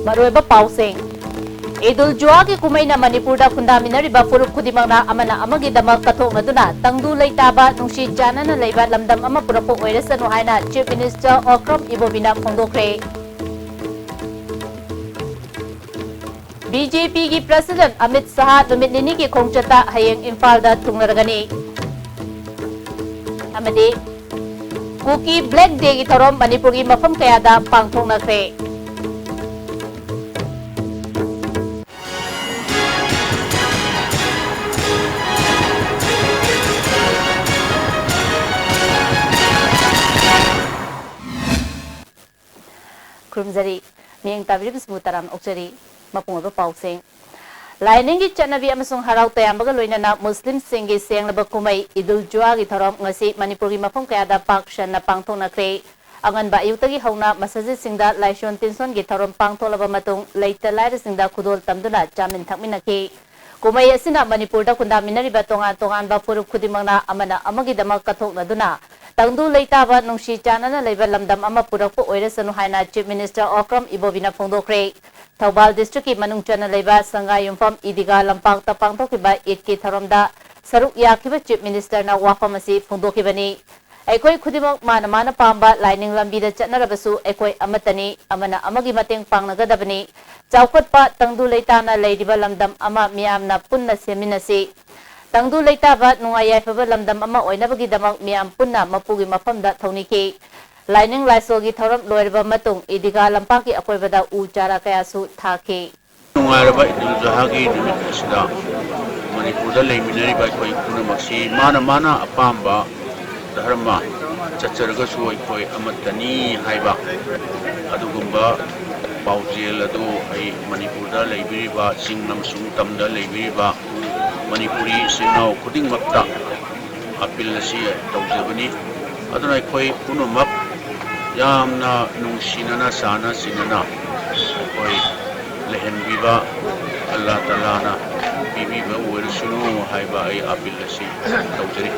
Marueba pausing. Idul Jua ki kumay na Manipur da kundaminariba furup kudimang na amana amagi damal kathok na duna tangdu laytaba nung si jana na layba lamdam ama purapo oiras na nuhay na Chief Minister Okram Ibobina Phongdokre. BJP ki President Amit Shah numit nini ki khongchata hayeng Imphal da thungnaragani. Amadi Cookie Black Day ki thorom Manipur ki mafam kaya da pangthongnakre. Kurumzari, miyang tabiri bismutaram okjari, mapungaba pausing. Laining ki chanabi amasung haraw tayambaga loina na Muslim singi siyang nabakumay Idul Jua ki thorom ngasi Manipur ki mafam kaya da pakshan na pangthong nakre. Angan ba ayutagi hauna masajid singda laisyon tinson ki thorom pangthong laba matung laita laira singda kudol tamduna jamin thakmin naki. Kumay asina Manipur da kundaminariba tongan ba furup kudimang na amana amagi damal kathok na duna. Tangdu laytaba nung si jana na layba lamdam ama purakpo oiras na nuhay na Chief Minister Okram Ibobina Phongdokre. Thaubal District ki manungcha na layba sangay yumfam idiga lampak tapangto kiba itki tharomda saruk yakiba Chief Minister na wafam asi phongdokibani. Aikoi khudimok mana pamba lining lambida chatnarabasu aikoi amatani amana amagi mateng pangnagadabani. Chawkatpa tangdu laytana laydiba lamdam ama miyamna punna seminasi. Tangdu laytaba nungayay faba lamdam ama oinabagi damak miyam punna mapugi mafamda thauniki. Lining laisogi thoram loirba matung idiga lampaki akoibada uchara kayasu thaki. Nungairaba Idul Juha ki numit asida Manipurda layminariba aikoi punamaksi mana apamba dharma chacharagasu aikoi amatani haiba adugumba paujel adu ai Manipurda laybiriba singnam sungtamda laybiriba Manipuri sinau kuding makta apil na siya taujabani aduna aikoi punumak yamna nung sinana sana sinana aikoi lehen biba Allah Ta'ala na bibiba uwersunu haiba ay apil na siya taujari.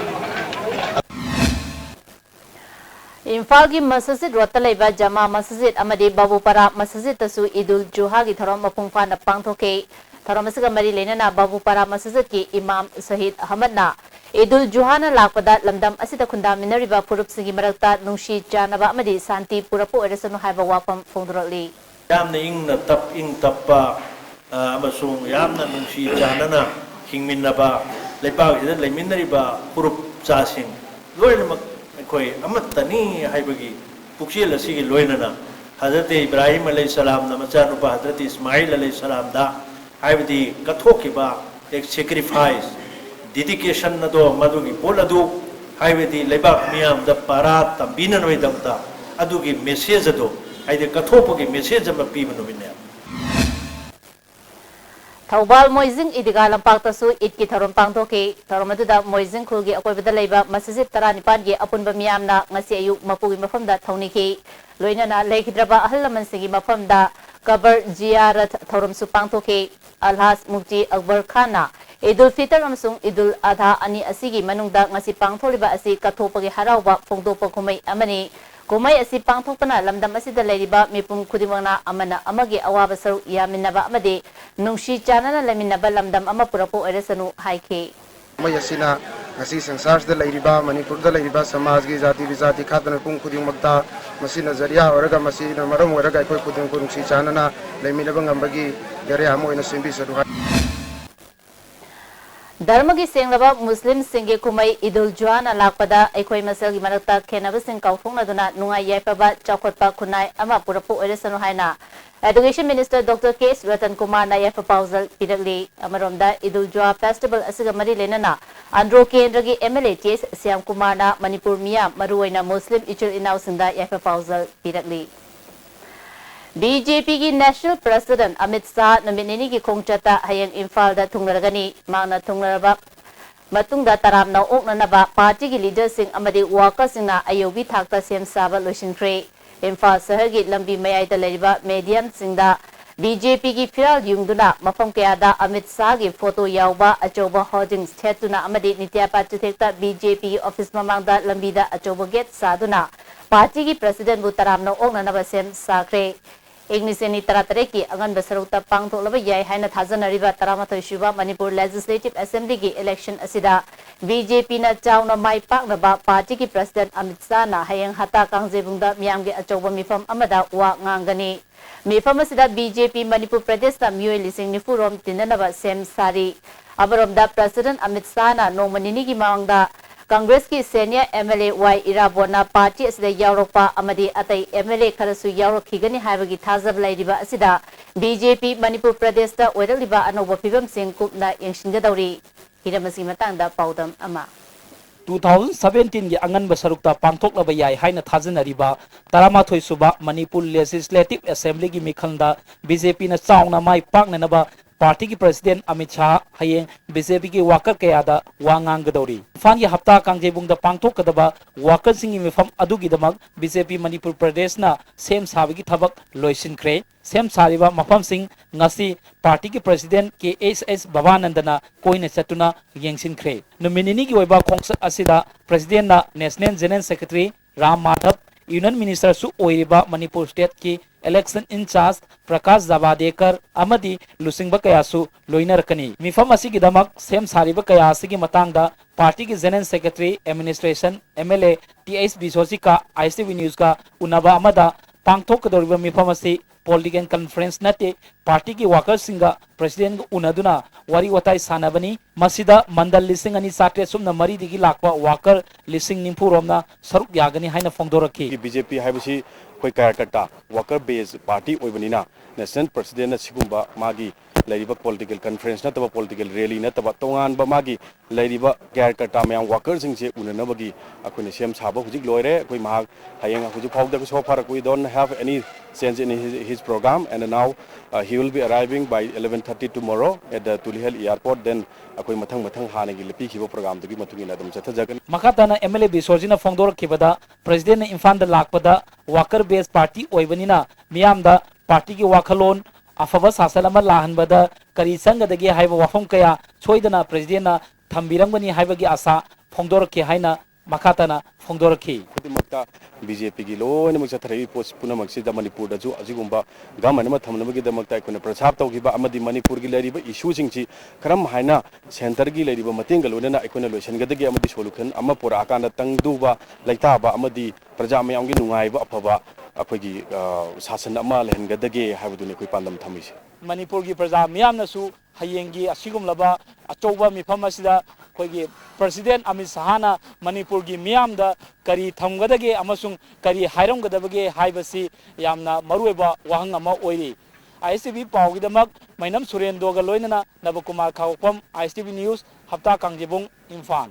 Imphal ki masjid rotalayba jama masjid amadi babupara masjid tasu Idul Juha ki thorom mapungfa na pangthoke. Thorom asiga mari lena na babupara masjid ki Imam Sahid Ahmad na Idul Juha na lakpada lamdam asita kundaminariba purup singi marakta nungsi janaba amadi santi purapo oirasanu haiba wafam phongdorali. Yamna ing tappa amasung yamna nungsi janana hingminnaba leipag ida leiminariba purup chasing loinamak koi amatani haibagi puksel asigi loinana Hazrat Ibrahim alayhi salam na machanupa Hazrat Ismail alayhi salam da haibadi kathokiba ek sacrifice dedication na do madugi poladu haibadi leibak miyam da para tambina noi damta adugi message do haide kathopogi message ma pibanu binne. Thaubal Moizing idiga lampak tasu itki tharom pangthoke tharomaduda Moizing khulgi akoibada leiba masjid 19 gi apunba miyamna ngasi ayuk mapugi mafamda thauniki loinana lekhidraba ahal laman sigi mafamda kabar ziyarat tharom su pangthoke Alhas Mufti Akbar Khana Idul Fitr amsung Idul Adha ani asigi manungda ngasi pangtholiba asi kathopagi harawba phongdopa kumai amani kumay asi pangthokpana lamdam asida leiriba mipum khudimangna amana amagi awaba saru yaminaba amadi nungsi chanana laminaba lamdam ama purapo oirasanu haike. Kumay asina ngasi sangsarda leiriba Manipurda leiriba samajgi jati bijati khatana pung khudimagta masina zariya oraga masina maram oraga koi khuding nungsi chanana laiminaba ngambagi yare amo ina simbi saru. Dharma ki senglaba Muslim singe kumay Idul Juha na lakpada aikoi masal ki manakta khenaba sing kauthong na duna nungai yaipaba chawkotpa kunai ama purapo oirasanu haina Education Minister Dr. K. Ratan Kumar na yaipa pauzal pinagli amaromda Idul Juha Festival asiga mari lenana Andro Kendra ki MLA T.S. Syam Kumar na Manipur miyam maruwaina Muslim ichil inaw singda yaipa pauzal pinagli. BJP ki National President Amit Shah naminini ki khongchata hayang Imphal da thungnaragani mangna thunglaraba matungda taramna oknanaba party ki leaders sing amadi workers singna ayogi thakta sem saba loisinkhre Imphal sahar ki lambi mayai da leriba medium singda BJP ki firal yungduna mafam kayada Amit Shah ki photo yauba achoba hoardings thetuna amadi nityapa chuthekta BJP office mamangda lambida achoba gate saduna party ki president bu taramna oknanaba sem sakre Igniseni Taratare ki Agan Basaruta Pangto Lava Yai Hana Tazanariba Taramata Shuba Manipur Legislative Assembly ki election asida BJP na Chawna Mai Pak na ba party ki President Amit Shah na hayang hata Kangjebungda Miyamgi Achoba Mifam Amada wa ngangani Mifam asida BJP Manipur Pradesh na Miyoi Lising Nifurom Tinanaba Sem Sari Abaromda President Amit Shah na Nomanini ki Mangda Congress ki senior MLA Y Irabona party asida Yauropa amadi atai MLA kharasu Yaurok khigani haibagi thazab lairiba asida BJP Manipur Pradesh da oiraliba anoba phibam sing kupna yengsinggadawri hiramasi matangda paudam ama 2017 gi angan basarukta pangthok laba yai haina thajanariba taramathoi suba Manipur Legislative Assembly gi mikhalda BJP na chawna mai pakna naba Party ki President Amit Shah hayeng BJP ki worker kayada wangang gadori. Fan ki hafta kangjebung da pangthok kadaba worker singi mifam adugi damak BJP Manipur Pradesh na sem sabi ki thabak loisin kre. Sem sariba mafam sing ngasi party ki President KSS Babanandana koine chatuna yengsin kre. Nominee ki oiba khongsak asida President na National General Secretary Ram Madhav Union Minister su oiriba Manipur State ki Election in charge Prakash Javadekar amadi lusingba kayasu loinarkani mifam asigi damak sem sariba kayasigi matangda party ki general secretary administration MLA TS Bisosi ka ISTV news ka unaba amada pangthok kadoriba mifam asi political conference nate party ki workers singa president unaduna wari watai sanabani masida mandal lising ani satre sumna mari digi lakwa worker lising nimpuromna saruk yagani haina fongdoraki BJP haibasi koi karkata worker based party oibanina national president na sigumba magi lariba political conference na taba political rally na taba tongan ba magi lariba karkata mayam workers sing se unanabagi akoi sem saba hujik loire koi mahak hayeng hujik phawda ko so far we don't have any change in his program and now he will be arriving by 11:30 tomorrow at the Tulihel airport then akoi mathang hanagi lepi khibo program dugi matungina dum chatha jagan makatana MLA Bisojina fongdor kibada president infan da lakpada worker based party oibanina miyamda party ki wakhalon afaba sasalama lahanbada kari sangadagi haiba wafam kaya choidana president na thambirangani haibagi asa fongdor ke haina makatana fongdor ki khudimata BJP gi loina mak chathari post punamak da Manipur da ju ajigumba gaman ma thamnamagi da makta ikuna prachap tawgiba amadi Manipur gi lariba issue singchi karam haina center gi lariba mateng galona ikuna loisan gadagi amadi solution amma pura akanda tangduba laitaba amadi praja mayam gi nungaiba afaba akogi sasan ama lehen gadagi haibuduni koi pandam thamisi Manipur gi praja miyamna su hayengi asigum laba achoba mifam asida koigi president Amit Shah Manipur gi miyamda kari thamgadage amasung kari hairamgadabage haibasi yamna marueba wahang ama oiri ISTV pawgi damak mainam Surendo ga loinana Nabakumar Khawpam ISTV news hafta kangjebung Imphal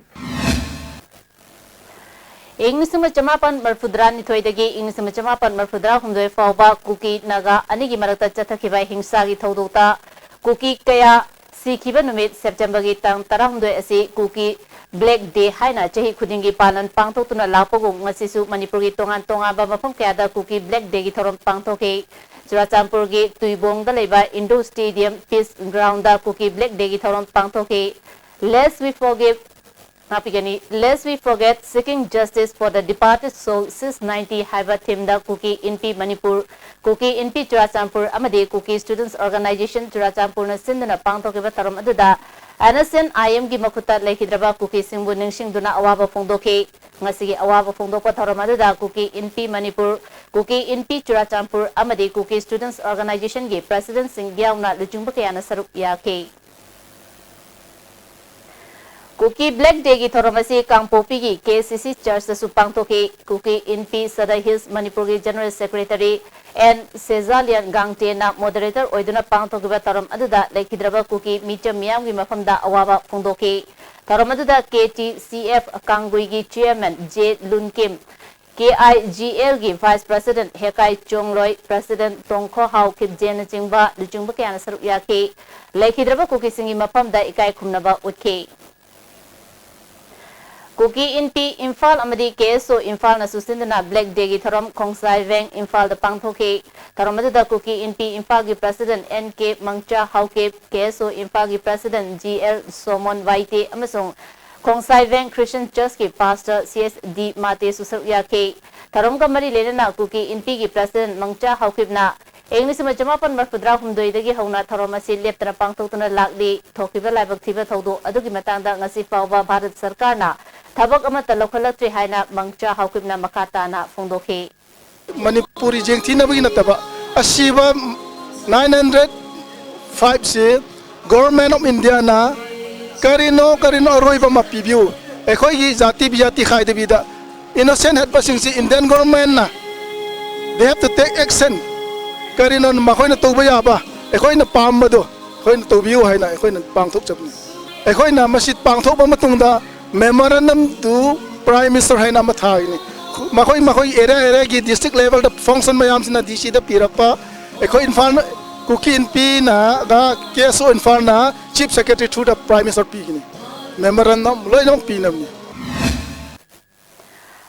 Ingnisima Chamapan Marfudra Nithoidagi Ingnisima Chamapan Marfudra Humdoi Fauba Kuki Naga Anigi Marakta Chathakibai Himsagi Thodota Kuki Kaya Sikiba Numit September gi tang Tarahumdoi asi Kuki Black Day haina chahi khudingi palan pangthokuna lapogu ngasisu Manipur gi tongan ba mafam kayada Kuki Black Day gi thorom pangthoke Churachampur gi Tuibong da leiba Indo Stadium Peace Ground da Kuki Black Day gi thorom pangthoke Lest we forget seeking justice for the departed soul 690 Haiba Thimda Kuki Inpi Manipur Kuki Inpi Churachampur Amadi Kuki Students Organization Churachampur na sindana pangthokiba tarom aduda Anasen IM gi makuta laikhidraba Kuki Singbu Ningsing duna awaba fongdoke ngasigi awaba fongdopa tarom aduda Kuki Inpi Manipur Kuki Inpi Churachampur Amadi Kuki Students Organization gi President Singh Biauna lujungba kayana saruk yake Kuki Black Day gi thoromasi Kangpopi gi KCC Church da supang toki Kuki Inpi Sada Hills Manipur gi General Secretary and Sezalian Gangte na moderator oiduna pang toki ba tarom aduda laikhidraba Kuki Micha Miyam gi mafamda awaba phongdoki tarom aduda KTCF Kangui gi Chairman J Lunkim KIGL gi Vice President Hekai Chongloi President Tongkho Hau Kip Jen Chingba lujungba kayana saruk yake laikhidraba Kuki singi mafamda ikai khumnaba utke Kuki Inpi Imphal Amadi KSO Imphal na susindana Black Day gi thorom Khongsai Veng Imphal da pangthoke taromadu da Kuki Inpi Imphal gi President NK Mangcha Hauke KSO Imphal gi President GL Somon Waite amasong Khongsai Veng Christian Church gi Pastor CSD Mate susarya ke tarom ka mari lenana Kuki Inpi gi President Mangcha Hauke na English Majapan Marpudra Humdoi the Hona Toromasi left the Pangtona Lakdi, Tokiva Labak Tiva Todo, Aduki Matanda, Nasi Pava, Bharat Sarkarna, Tabak Amata local Haina, Mangcha, Haukimna Makatana, Fondoki. Manipuri Jengtina Vinataba, Ashiva 905 C, Government of Indiana, Karino Roiba Mapibu, Ekoi Zati Biati Haidevida, innocent head passing the Indian government. They have to take action. Karino Mahoina Tobayaba, Ekoina Palmado, Coin Tobio Haina, Ekoina Pangtok. Ekoina Masit Pangtoba Matunda, memorandum to Prime Minister Haina Mathaini. Mahoy area district level the function mayams na DC the Pirapa, Eko infan cookie in Pina, the Keso Infana, Chief Secretary to the Prime Minister Pigini. Memorandum, Loyong Pinam.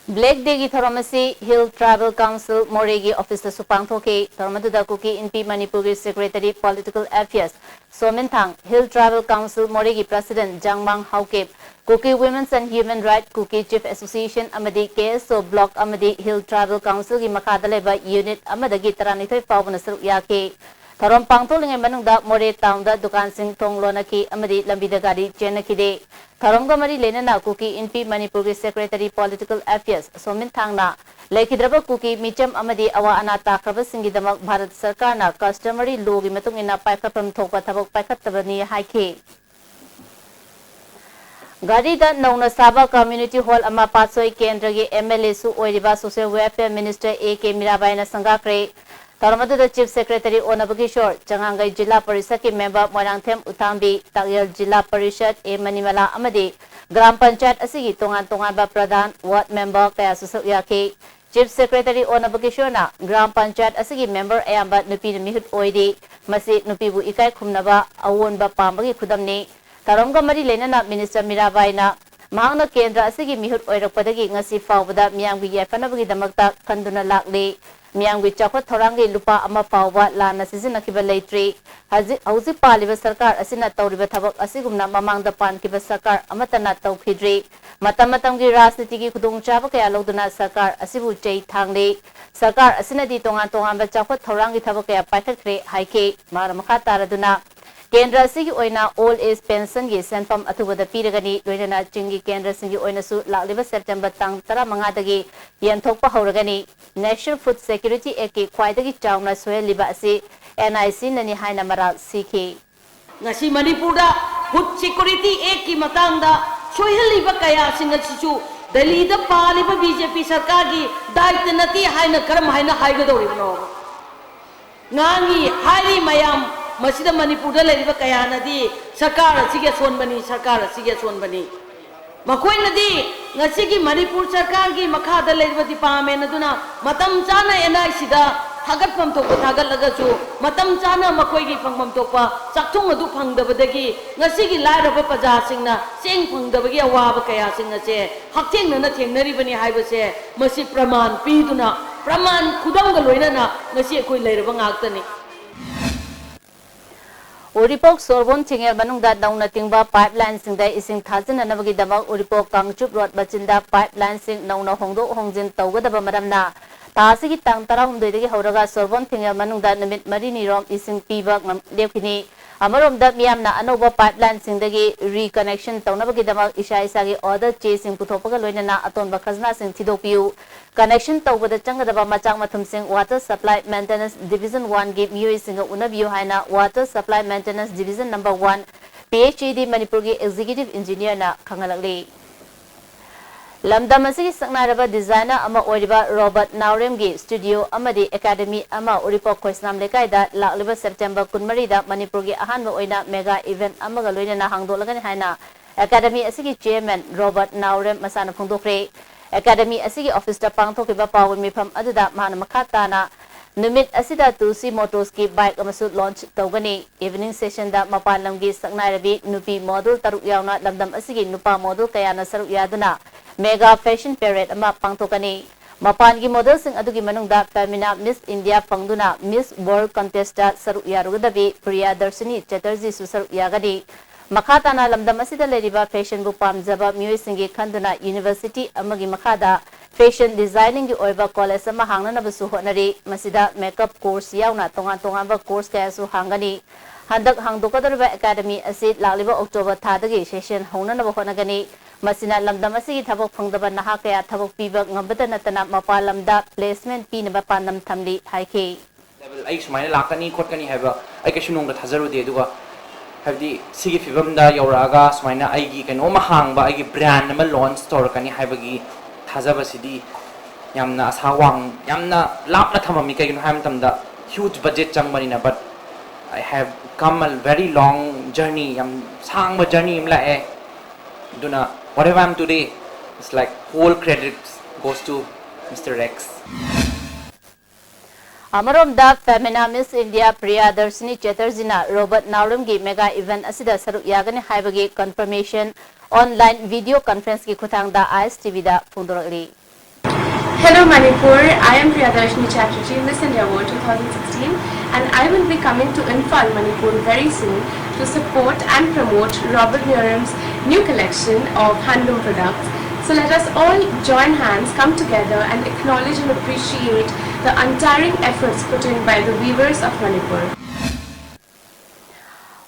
Black Day Tharamasi Hill Tribal Council Moregi Officer Supangtoke, Tharmaduda Cookie in P Manipuri Secretary Political Affairs, Somintang, Hill Tribal Council Moregi President Jangmang Haukep, Cookie Women's and Human Rights Cookie Chief Association Amadi KSO Block Amadi Hill Tribal Council Makadaleba Unit Amadagi Taranitoi Pavanasur Yake. Tharom Pangtoling and Manunda More Town the Dukan Sing Tong Lonaki Amadi Lambidagari Jenakide. Tharomgamari Lenana Cookie in P Manipuri Secretary Political Affairs Somintangna Lakidraba Cookie Micham Amadi Awa Anata Krabasingi Damak Bharat Sarkarna customary law Matungina Paikapam Topa Tabak Paikatabani Haike. Garida Nona Saba Community Hall Ama Patsoi Kendragi MLA Su Oiriba Social Welfare Minister A.K. Mirabaina Sangakre. Taramadu the Chief Secretary Onabagishore, Changangai Jilla Parisaki member Morangthem Utambi, Tagyal Jilla Parishad A Manimala Amadi, Gram Panchat Asigi Tongan Tongaba Pradhan, Ward member Kaya Susuyake, Chief Secretary Onabagishore na Gram Panchat Asigi member Ayambat Nupi Mihut Oidi, Masi Nupibu Ikai Kumnaba, Awon Bapamagi Kudamni, Taronga Mari Lenana Minister Mirabaina, Mahana Kendra Asigi Mihut Oiropadagi Ngasi Fawada Miangi Yafanabagi Damakta Kanduna Lakli. Miang with Chakot Torangi Lupa Ama Pawa Lana Season Akiba Tree, Hausi Paliva Sarkar, Asina Tauriba Tabak Asigumna Mamang the Pan Kiba Sarkar, Amatana Taukidri, Matamatangi Ras Tiki Kudung Chabaka Loduna Sarkar, Asibu J Tangli, Sarkar Asina di Tongan Tongamba Chakot Torangi Tabaka Paikatre, Haike, Maramakata Raduna. Kendra Sigi Oina All Age Pension Gi Senfam Atuba the Piragani, Loina Chingi Kendra Sigi Oina Su Laliba September Tang Tara Mangatagi, Yantokpa Horagani, National Food Security Eki, Quaitagi Chowna Soel Libasi, NIC Nani Haina Maral CK. Nasi Manipura, Food Security Eki Matanga, Soel Liba Kaya Singachu, the leader Paliba BJP Sarkagi, Daitanati Haina Karam Haina Haigadorino. Nangi, Hari Mayam. Masida Manipura Ladiva Kayanadi, Sakara, Siga Sonbani, Sakara, Siga Sonbani. Makoinadi, Nasiki Manipur Sarkargi, Makada Ladiva Dipame Naduna, Matam Chana and I Sida, Hagat from Toka Tagalagazu, Matam Chana Makoigi from Topa, Saktunga du Pang the Badagi, Nasiki Lada Pajasingna, Sing Pang the Bagia Wabakaya Singase, Haking and nothing, Naribani Hibase, Masi Praman, Piduna, Praman, Kudanga Luinana, Nasi Kui Ladavangakani. Uripok Sorbon Tingel Manungda Dauna Tingba Pipeline Sing Day Ising Tazin and Navagi Dama Uripok Kangchup Road Bachinda Pipeline Sing Nauna Hongdo Hongjin Tauga Madamna Tasiki Tang Taram de Horaga Sorbon Tingel Manungda Namit Marini Rom Ising Piva Lepini Amarom da Miamna Anova Pipeline Sing Dagi Reconnection Taunavagi Dama Isha Isagi Order Chasing Putopaga Loina Aton Bakazna Sing Tidopiu Connection Tauga the Changadaba Machang Matum Sing Water Supply Maintenance Division 1 Give Mu Singa Unabu Haina Water Supply Maintenance Division number 1 PhD Manipuri Executive Engineer na Kangalagli Lamdamasi Sangnaraba Designer Ama Oriba Robert Nauremgi Studio Amadi Academy Ama Uripo Koisnam Lekaida Lakliba September Kunmarida Manipuri Ahanba Oina Mega Event Amagaloina na Hangdolagan Haina Academy Asigi Chairman Robert Naurem Masana Pungdokre Academy Asigi Officer Pangtokiba Power Mipam Aduda Mana Makatana Numit Asida Tusi Motorski Bike Amasud launch Togani Evening Session da Mapalamgi Sangnarabi Nupi Model Taruk Yauna Lamdam Asigi Nupa Model Kayana Saruk Yaduna Mega Fashion Parade Ama Pangtokani Mapangi Model Sing Adugi Manungda Femina Miss India Pangduna Miss World Contesta Saruk Yarudabi Priya Darsini Chatterjee Susaruk Yagadi Makatana Lamdam Asida Leriba Fashion Bupam Zaba Muisingi Kanduna University Amagi Makada fashion designing gi oiba college ama hangna basu honari masida makeup course yauna tongan ba course kaya su hangani handak hangdokadorba academy asi lagliba october thadagi session hona na honagani masina lamdam asigi thabok phangdaba naha kaya thabok piba ngambada natana mapalamda placement pinaba panam thamli haike level ai sumaina lakani khotkani haiba ai ka shunong da thazaru de duga habdi sigi fibam da yauraga sumaina ai gi kano ma hangba ai gi brand ma launch store kani haiba gi thazaba sidi yamna asawang yamna lapna thamami kai no ham tamda huge budget changmani na but I have come a very long journey yam sangba journey imla e duna whatever I am today it's like whole credit goes to Mr. Rex. Amarom Femina Miss India Priya Darshini Chatterjee Robert Naurum gi mega event asida saruk yagani haibagi confirmation online video conference ki khutang da ISTV da phundorali. Hello Manipur, I am Priya Darshini Chatterjee, Miss India World 2016, and I will be coming to Imphal, Manipur very soon to support and promote Robert Nauram's new collection of handloom products. So let us all join hands, come together and acknowledge and appreciate the untiring efforts put in by the weavers of Manipur.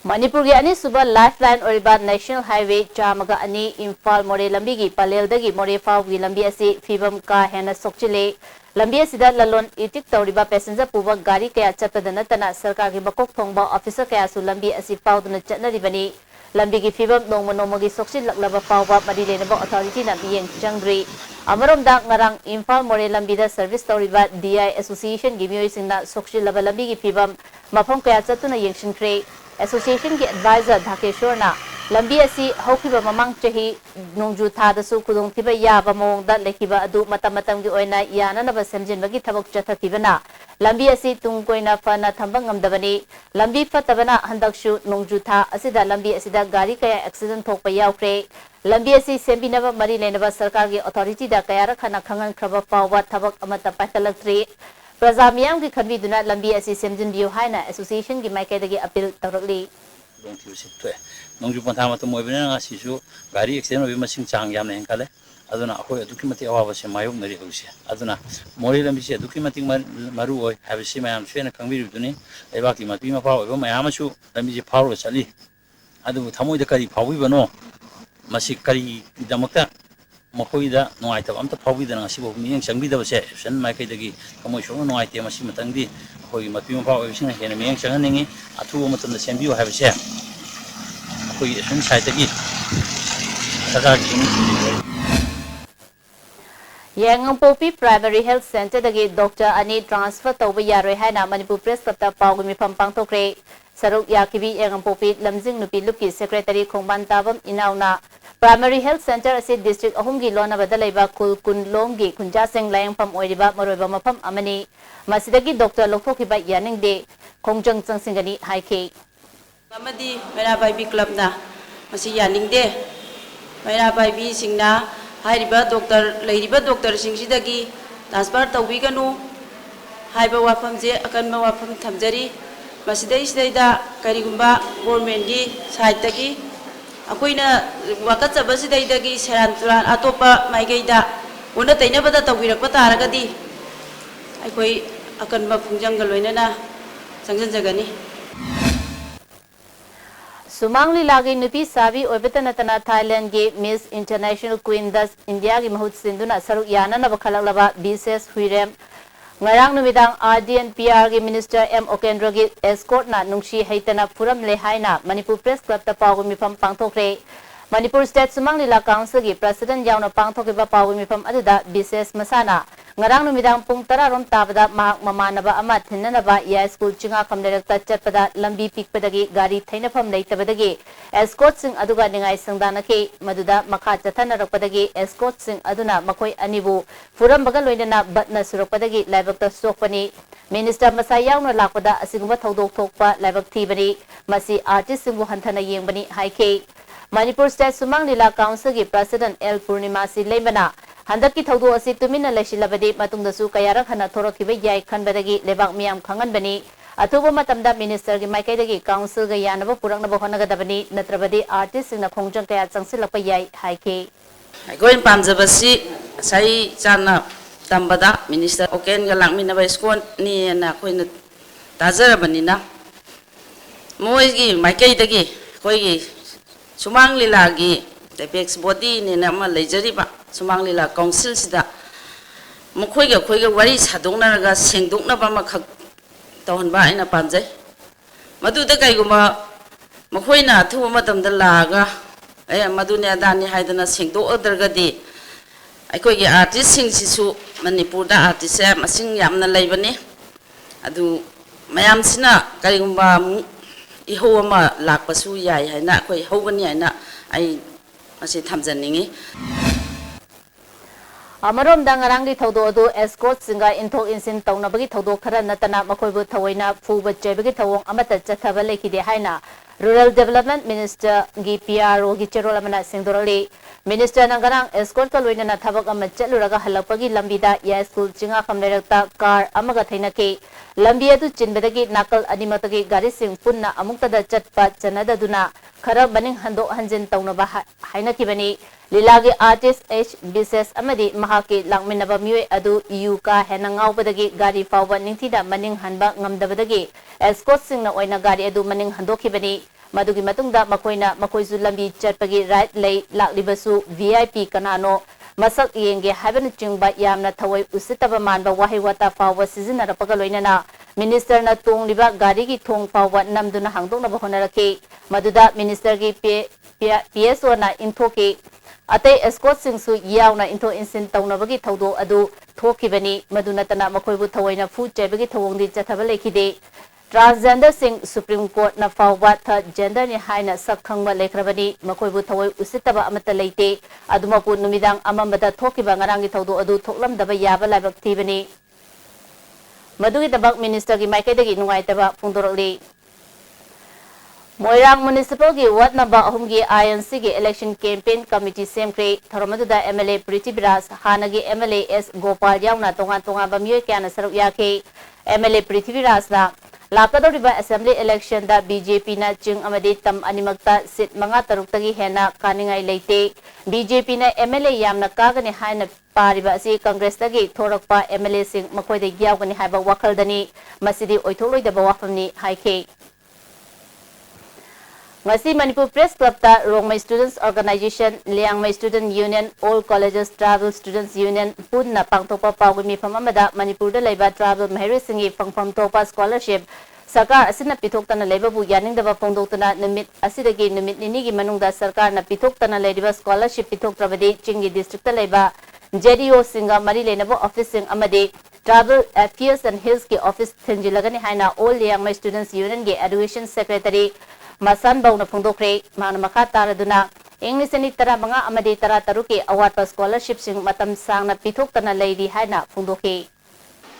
Manipur gi ani suba lifeline oriba National Highway Chamaga ani Imphal More lambi gi Palel dagi More Fau gi lambi asi fibam ka hena sokchile lambi asida lalon itik tawriba passenger puba gari kaya chatpadana tana sarkar gi bakok thongba officer kaya su lambi asi pauduna chatnaribani lambi gi fibam nongma gi sokchil laklaba pawba mari lenaba authority na miyeng changri amarom da ngarang Imphal More lambi da service tawriba DI Association gi miyoi singna sokchil laba lambi gi fibam mafam kaya chatuna yengshinkre Association ki advisor Dhakeshwar na lambi asi haukiba mamang chahi nongju thadasu khudong thiba yaba mongda lekhiba adu matam gi oina yana na ba semjinbagi thabok chathatibana lambi asi tungkoina fana thambang ngamdabani lambi fatabana handakshu nongju tha asida lambi asida gari kaya accident thokpa yaukre lambi asi sembinaba mari lenaba sarkar gi authority da kaya rakhana khangan khraba pawwa thabok amata patalaktre Prazamiyam ki khanbi duna lambi asi semjin biu haina association ki maikai dagi appeal tawrakli long thiu sit thwe nongju pantha ma to moibina nga sisu gari accident obi masing chang yam ne kale aduna akoi aduki mati awa ba se mayok nari hausi aduna mori lambi se aduki mati maru oi habisi mayam swena khangbi duni eba ki mati ma paw obi mayam su lambi je phawro chali adu thamoi da kari phawbi bano masi kari damakta Makoida no item am to probably the Nasibo meaning Shangi the session, my Kadagi, commercial no item, Masimatandi, who you must be power of enemy and Shangi, a 2 moments on the same view have a share. Who is inside the gift. Yang Popi Primary Health Center dagi Dr. Ani transfer to Yare Hana Manipur Press Kata Pagumi Pampang Tokre, Saruk Yakibi Yang Popi Lamzing Nupi Luki Secretary Kongban Tabam Inauna. Primary Health Center asi district ahumgi lona badalaiba kul kun lomgi kunja seng layang pam oiriba maroiba mapam amani masidagi doctor lokhokiba yaning de kongjang changsingani haike amadi mera bai bi club na masi yaning de mera bai bi singna hairiba doctor singsidagi transfer tawbi ganu haiba wafam je akanma wafam thamjari masidai sidaida karigumba government gi side tagi akoina wakatsa sidaidagi seran turan atopa maigeida una tainabada tawbirakpa taragadi aikoi akanma phungjangal loinana sangjanjagani Sumangli lagi nupi sabi oibetana tana Thailand ge Miss International Queen das India gi mahut sinduna saruk yana na bakhalalaba BSS Huirem ngarang numidang RDNPR gi Minister M Okendra gi escort na nungshi haitana puram le haina Manipur Press Club ta pawmi pam pangthokre Manipur State Sumangli la Council gi President yauna pangthokiba pawmi pam aduda BSS masana ngarang numidang pung tararom tabada mahak mamanaba ama thinanaba ya school chinga kamlerakta chatpada lambi pikpadagi gari thainafam leitabadagi escort sing aduga ningai sangdana ke maduda makha chathanarakpadagi escort sing aduna makoi anibu furam baga loinana batna surakpadagi laibakta sokpani Minister Masayawna lakpada asigumba thodok thokpa laibak thibani masi artist singbu hanthana yengbani haike Manipur State Sumang Lila Council gi President L Purnima si leimana handaki thodu asi tumina lesilabadi matungdasu kayarak hana thorokiba yai khanbadagi lebak miyam khanganbani atuba matamda minister gi maikai council ga yanaba puraknaba honagadabani natrabadi artist singna khongjang kaya changsilakpa yai haike goin pamjabasi sai chana tambada minister oken ga langmin na skon ni na koina tazara banina moi gi maikai dagi koi gi sumang lila gi apex body ni na ma lejari ba sumang lila council sida mukoi ga wari sadongna ga sengdokna ba ma khak tawhan ba ina pamjai madu da kai guma mukoi na thu matam da laga madu ne adani haidana sengdok odragadi aikoi gi artist sing sisu Manipur da artist ya masing yamna leibani adu mayam sina kai gumba iho ama lakpasu yai haina koi hogani haina ai masi thamjaningi Amarom dangarangi thodo adu escort singa into insin tawna bagi thodo khara natana makoibu thawaina fuba chebagi thawong amata chathaba lekide haina Rural Development Minister gi PRO gi cherol amana singdorali Minister nangarang escort ka loina na thabak ama chaluraga halapagi lambida ya school chinga khamlerakta car amaga thainaki lambi adu chinbadagi nakal animatagi gari sing punna amuktada chatpa chanada duna khara baning hando hanjin tawna ba haina kibani Lilagi artist H business amadi mahaki langminaba miwe adu yuka henangau badagi gari fawba ningthida maning hanba ngamdabadagi escort singna oina gari adu maning handokibani madugi matungda makoina makoisu lambi chatpagi right lay laklibasu VIP kanano masak yenge haben chingba yamna thawai usitaba manba wahi wata fawba sizina rapaga loinana minister na tong liba gari gi thong fawba namduna hangdokna bahonaraki maduda minister gi PSO na inthoki Ate escort singsu yauna into insin tawnabagi thawdo adu thokibani madunatana makoibu thawaina fu chebagi thawongdi chathaba lekide transgender sing Supreme Court na fawba tha gender ni haina sakhangba lekrabani makoibu thawai usitaba amata leite adumapu numidang amambada thokiba ngarangi thawdo adu thoklamdaba yaba laibak thibani madugi tabak minister gi maikaidagi nungaitaba pungdorokli Moirang Municipal gi Ward number ahum gi INC gi Election Campaign Committee semkre thoromaduda MLA Prithviraj hanagi MLA S Gopal yauna tonga ba miyoy kya na saruk yake MLA Prithviraj na lakadoriba Assembly Election da BJP na ching amadi tam animakta sit manga taruktagi hena kaningai leite BJP na MLA yamna kagani haina pariba asi Congress tagi thorakpa MLA sing makoide gyawgani haiba wakhaldani masidi oitholoi da wafamni haike Ngasi Manipur Press Club ta Rongmai Students Organization, Liangmai Student Union, All Colleges Travel Students Union, punna pangtokpa pawgimi famamada Manipur da laiba travel mahiri singi pangpam topa scholarship. Sarkar asina pithokta laiba bu yaningdaba pongdoktana numit asidagi numit ninigi manungda sarkar na pithokta laiba scholarship pithokrabadi chingi district ta laiba JDO singa mari lenabo office sing amade Travel Affairs and Hills ki office thinjilagani haina All Liangmai Students Union ge Education Secretary Masan Bauna Pungdokre, Manamaka Taraduna, English and Tara Manga Amadi Tara Taruki, award for scholarship sing Matam Sang na Pitok na Lady Haina Pungdoke.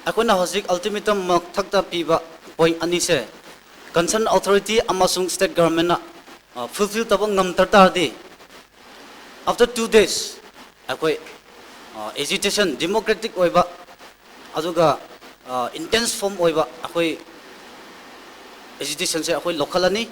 Ako na hosik ultimatum magtakta piba point anise. Concerned authority amasung state government na fulfill tabang ngam tartardi. After 2 days, ako agitation democratic oiba, aduga intense form oiba, ako agitation se ako local ani.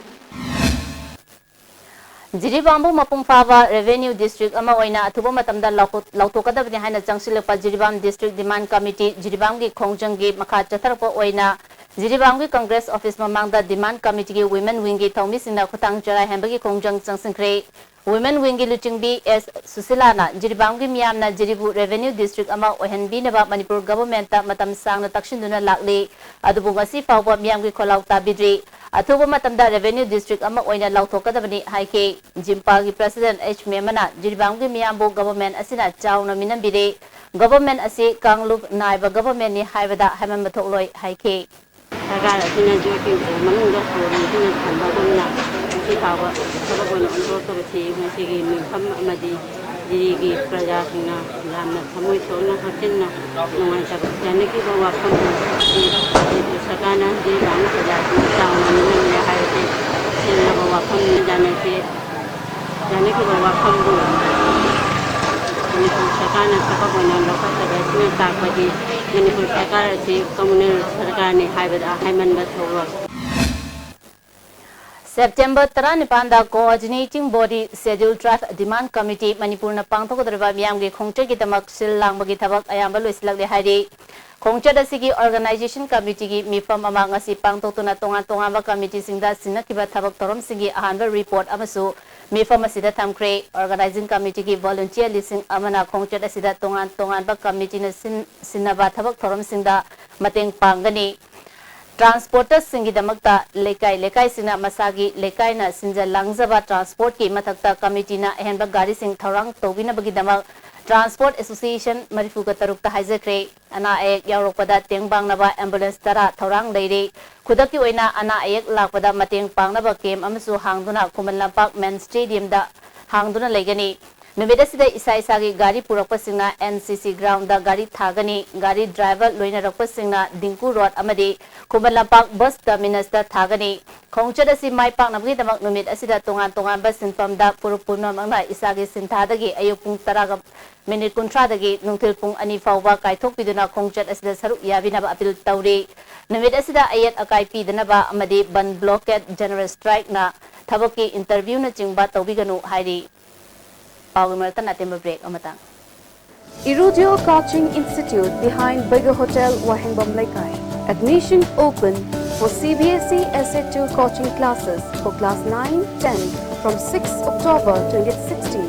Jiribambu Mapung Fava Revenue District ama oina atubo matamda lautokadabni haina changsilekpa Jiribam District Demand Committee Jiribamgi Khongjanggi makha chatharpa oina Jiribamgi Congress Office mamangda Demand Committee gi Women Wing gi thaumisingna khutang jarai hembagi Khongjang changsingkre Women Wing gi Luchingbi S Susilana Jiribamgi miyamna Jiribu Revenue District ama ohenbi naba Manipur government ta matam sangna takshinduna lakli adubu ngasi fawba miyamgi kholauta bidri Atubo matamda Revenue District ama oina lautokadabani haike Jimpagi President H. Memana Jiribamgi miyambo government asina chawna minambire government asi Kanglup naiba government ni haibada haiman mathokloi haike Sarkar asina joki manungda sori sina thamba gomna si pawa sabagona onro to besi masigi mifam amadi jirigi praja singna lamna thamoi sona hatinna nungai ta janiki bawa kham sakana di bang praja singna ni haite sina bawa kham janiki bawa kham bu ni sakana sabagona lokata sina takbadi Manipur Sarkar si komunal sarkar ni haibada haiman bathoro September 19 Coordinating Body Schedule Draft Demand Committee Manipurna Pangthokodreba Miyamgi Khongchagi Damak Sil Langbagi Thabak Ayamba Loisilakle Hari Khongchad asigi Organization Committee gi Mifam ama ngasi pangtokuna tongan committee singda sinakiba thabak torom sigi ahanba report amasu Mifam asida thamkre Organizing Committee gi volunteer listing amana Khongchad asida tongan ba committee na sinaba thabak torom singda mateng pangani Transporters singi damakta lekai sina masagi lekai na sinja langzaba transport ki mathakta committee na ehenba gari sing thorang tobina bagi damak Transport Association Marifuga Tarukta Haijakre Ana Ek Yarokpada Tengbang Naba Ambulance Tara Thorang Leire Kudaki Oina Ana Ek Lakpada Mateng Pangnaba Kem Amasu Hangduna Kumalampak Men Stadium da Hangduna Legani Numidasida Isaisagi Gari Purakpasingna NCC Ground da Gari Thagani Gari Driver Loina Rakpasingna Dinku Road Amadi Kumalampak Bus Terminus da Thagani Khongchada si Mai Pak Nabgi Damak Numid Asida Tongan Bus Sinpam da Purupuna Mangna Isagi Sintadagi Ayupung Taraga Minute Kuntradagi Nungtil Pung Ani Fauba Kaitok Piduna Khongchad Asida Saruk Yabinaba Apil Tauri Numid Asida Ayat Akai Pidanaba Amadi Ban Blockade General Strike na Thabaki Interview na Jingba Tobiganu Hairi Pawimartan natin break amatang. Irudio Coaching Institute behind Bigger Hotel, Wahingbam Laikai. Admission open for CBSE SA2 coaching classes for class 9, 10 from 6 October 2016.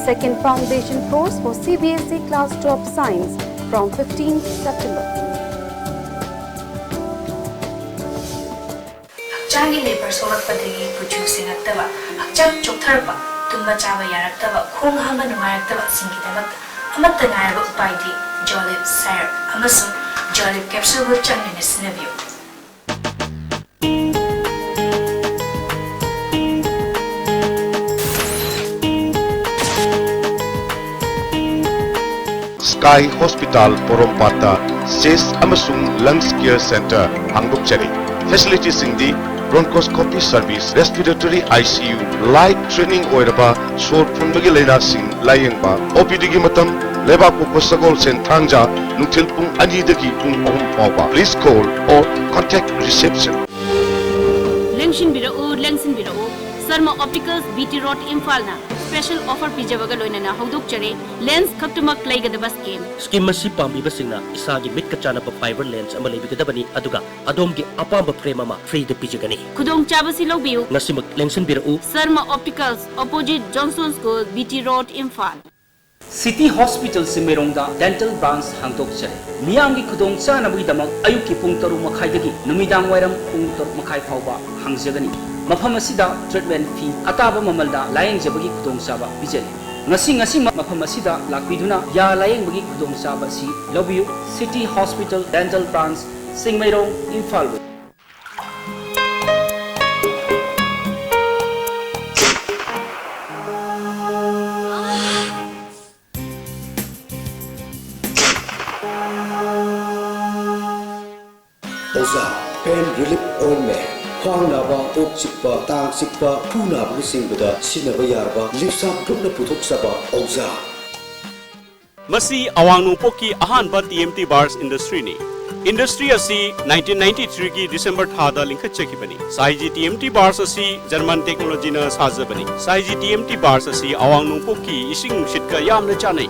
Second foundation course for CBSE class 12 science from 15 September. Hakchangi labor solakpadagi producing aktaba hakchang choktarba tumba chaba yaraktaba khong hamba nungaraktaba singkidamak amatta ngaraba upaidi Jolib Syrup amasung Jolib capsule bu changni sinabiyo. Sky Hospital Porompata Sis Amasung Lungs Care Center Hangdukchari Facilities Singdi Bronchoscopy Service Respiratory ICU Light Training Oiraba Sor Punbagi Laina Sing Layengba OPD Gi Matam Leba Pukosagol Sen Thangja Nungtil Pung Anidagi Pung Om Pawba Please call or contact reception Lengshin Birao Sarma Opticals BT Road Infalna Special offer Pijawaga Loinana Hoduk Chere Lens Kaptumak Layga the bus game. Scheme Masi Pambi Basina, Isagi Mitkachana fiber lens and Malabi Dabani Aduga, Adomgi Apamba Premama, free the Pijagani. Kudong Chabasi Lobiu, Nasimak Lenson Birau, Sarma Opticals, opposite Johnson School, BT Road Infal. City Hospital Simeronga Dental Branch Hangtok Chere. Miyangi Kudong Sana Buidamak, Ayuki Puntaru Makaidagi, Numidang Waram Puntor Makai Pauba, Hangzagani. Mafam asida treatment fee ataba mamalda layeng jabagi kudong saba bijeli ngasi mafam asida lakbiduna ya layeng bagi kudong saba si lobiu City Hospital Dental Branch Singmairong Infal. Oza pain relief ointment Khang naba, ok sikpa, tang sikpa, puna busing beda, sinaba yarba, lipsap grupna puthok saba, Oza. Masi awang nungpoki ahanba TMT bars industry ni. Industry asi 1993 ki December thada linkhat chekibani. Saiji TMT bars asi German technology na sajabani. Saiji TMT bars asi awang nungpoki ising shitka yamna chanai.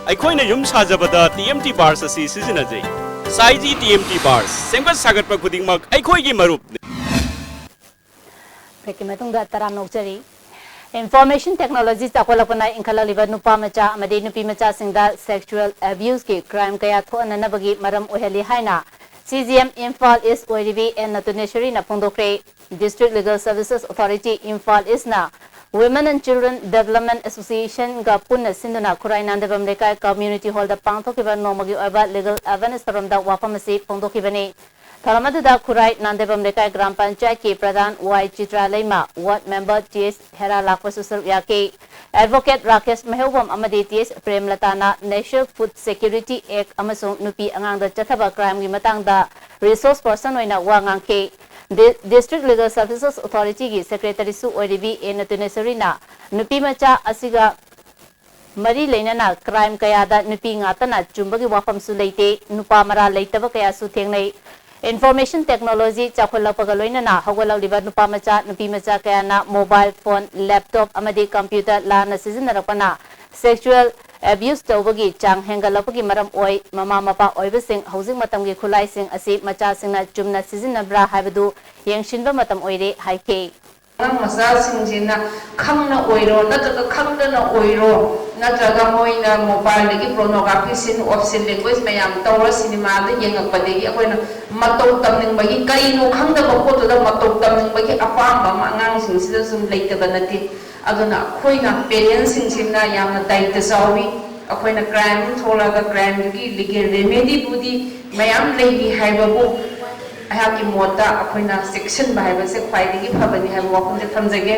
Aikhoina yum sajabada TMT bars asi sizinajai. Saiji TMT bars sengbat sagat pa khudingmak aikhoi gi marup. Information technology takolapana inkala liba nupa macha amade nupi macha singda sexual abuse ke crime kaya thona nabagi maram oheli haina CGM Infal is OIDB and Natuneshwari na Pondokre District Legal Services Authority Infal is na Women and Children Development Association ga punna sinduna Kurai Nandabam Lekai Community Hall da pangthokiba nomagi oiba legal awareness taramda wafamasi pondokibani Tharamada Kurai Nandebam Lekai Gram Panchayat ki Pradhan Y Chitra Leima, Ward Member TS Hera Lakwasusur Yaki, Advocate Rakesh Mahewam Amadi TS Prem Latana, National Food Security Act Amasung Nupi Angang da Chathaba Crime gi Matang da Resource Person Oina Wangang ke District Legal Services Authority ki Secretary Su ODB e Natunesari na Nupi Macha Asiga Mari Lenana Crime Kaya da Nupi Ngatana Chumbagi Wafam Su Leite, Nupa Mara Leitaba Kaya Su Tengnei Information technology chakholapaga loinana hawalauriba nupa macha nupi macha kayana mobile phone laptop amadi computer lana sizinarapana sexual abuse tawbagi chang hengalapagi maram oi mama mapa oibasing housing matamgi khulai sing asi macha singna chumna sizinabra haibadu yengshinba matam oire haike ang masasingina khangna oiro natraga khangna oiro natraga moina mobile dagi pornography sin option language mayam tawra cinema da yengakpadegi akoina matau tamning bagi karino khangda bakoto da matau tamning bagi apam ma angang sing sida sum leitaba nati aduna khoina parents sing singna yamna daita sawi akoina crime thola ga crime gi legal remedy budi mayam leibi haibabu ayaki mota akoina section bahaiba se khwaidigi phabani haiba wakunde thamjage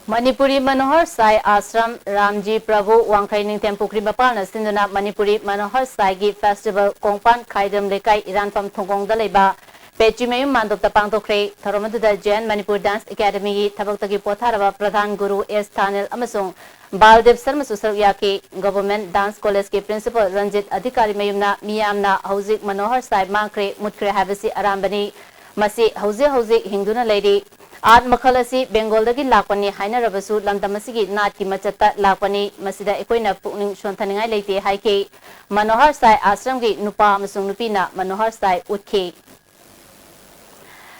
Manipuri Manohar Sai Ashram Ramji Prabhu Wangkai Ningtem Pukri Bapalna Sinduna Manipuri Manohar Sai Gi Festival Kongpan Khaidam Lekai Iran Pam Thongong Daleba Pechimayum Mandop Tapang Tokre Tharomadu da Jain Manipur Dance Academy Gi Thabaktagi Potharaba Pradhan Guru S Thanel Amasung Baldev Sarma Susarya Ki Government Dance College Ki Principal Ranjit Adhikari Mayumna Miyamna Hauzik Manohar Sai Mangkre Mutkre Havasi Arambani Masi Hauzik Hinduna Lady Art Makhalasi Bengal dagi lakpani haina rabasu lamdamasigi nat ki machata lakpani masida ekoina pukning shonthaningai leite haike Manohar Sai Ashram gi nupa amasung nupina Manohar Sai utke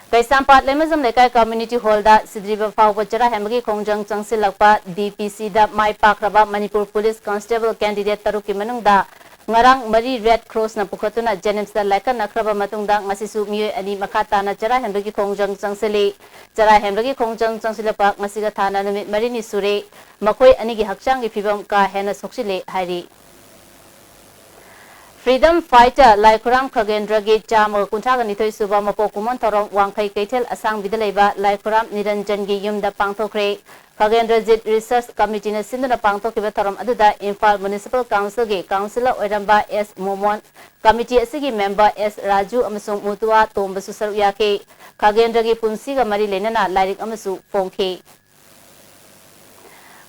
Kaisampat lemazam lekai community hall da sidriba fawba chara hemagi khongjang changsilakpa DPC da mai pakraba Manipur Police Constable candidate taruki manungda ngarang mari Red Cross na pukhatuna Jenims da laika nakraba matungda ngasisu miyoy ani makata na chara hemagi khongjang changsili chara hemagi khongjang changsilapa ngasiga thana numit marini sure makoi anigi hakchang gi phibam ka hena soksile hari Freedom Fighter Laikuram Khagendra gi chama kunthaga nithoi suba mapo kumon thorong wangkhai keitel asang bidalaiba Laikuram Niranjan gi yumda pangthokre Khagendra Jit Research Committee na sinduna pangthokiba thorom aduda Imphal Municipal Council gi Councilor Oiramba S Momon Committee asigi member S Raju amasung Mutua Tomba Susaru yake Khagendra gi punsiga mari lenana lairik amasu phongkhe